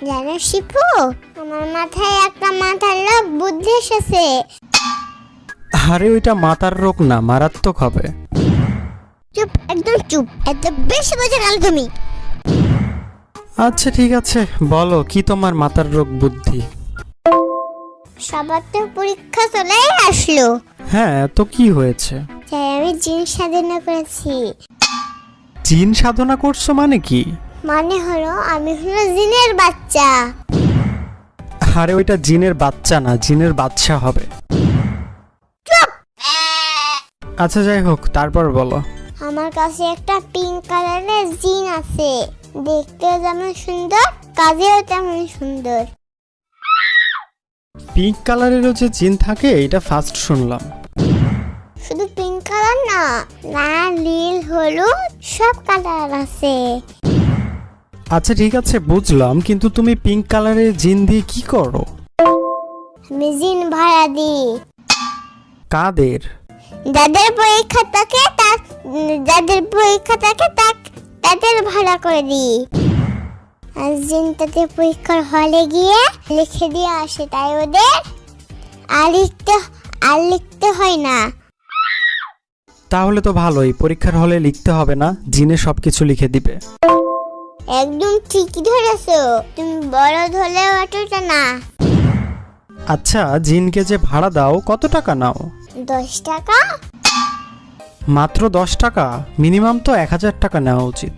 জানো শিপু, আমার মাথায় একটা মাথার রোগ বুদ্ধি এসেছে। আরে ওইটা মাথার রোগ না, মারাত্মক হবে। চুপ, একদম চুপ, এত বেশি বোঝা গেল তুমি। আচ্ছা ঠিক আছে, বলো কি তোমার মাথার রোগ বুদ্ধি। সবার তো পরীক্ষা চলে আসলো, হ্যাঁ তো কি হয়েছে? তাই আমি জিন সাধনা করেছি। জিন সাধনা করছো মানে কি? মানে হলো আমি হলো জিনের বাচ্চা। আরে ওইটা জিনের বাচ্চা না, জিনের বাদশা হবে। আচ্ছা যাই হোক, তারপর বলো। আমার কাছে একটা পিঙ্ক কালারের জিন আছে, দেখতে যেমন সুন্দর কাজেও তেমন সুন্দর। পিঙ্ক কালারেরও যে জিন থাকে এটা ফার্স্ট শুনলাম। শুধু পিঙ্ক কালার না, লাল নীল হলুদ সব কালার আছে। আচ্ছা ঠিক আছে বুঝলাম, কিন্তু তুমি পিঙ্ক কালারের জিন দিয়ে কি করো? আমি জিন ভাড়া দিই। কাদের? যাদের পরীক্ষা থাকে তাদের ভাড়া করে দিই। আর জিন তাদের পরীক্ষার হলে গিয়ে লিখে দিয়ে আসে, তাই ওদের আর লিখতে হয় না। তাহলে তো ভালোই, পরীক্ষার হলে লিখতে হবে না, জিনে সবকিছু লিখে দিবে। একদম ঠিকই ধরেছো, তুমি বড় ধরলেও এতটা না। আচ্ছা জিনকে যে ভাড়া দাও কত টাকা নাও? 10 টাকা। মাত্র 10 টাকা? মিনিমাম তো 1000 টাকা নেওয়া উচিত।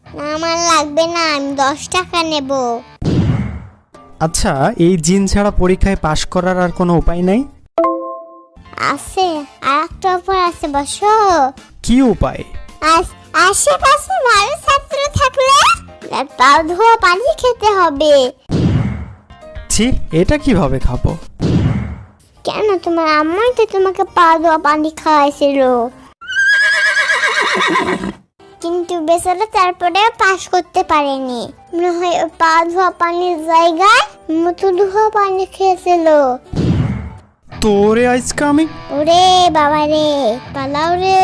না, আমার লাগবে না, আমি 10 টাকা নেব। আচ্ছা এই জিন ছাড়া পরীক্ষায় পাশ করার আর কোনো উপায় নাই? আছে, আর একটা অফার আছে, বসো। কি উপায়? আশেপাশে ভালো ছাত্র থাকলে পা ধোয়া পানি খেতে হবে। ছি, এটা কিভাবে খাবো? কেন, তোমার আম্মাই তো তোমাকে পা ধোয়া পানি খাওয়াইছিল। কিন্তু বেচারা তারপরে পাস করতে পারেনি, মনে হয় ওই পা ধোয়া পানির জায়গায় মুতু ধোয়া পানি খেয়েছিল। তোরে আজকে আমি। ওরে বাবা রে, পালাও রে।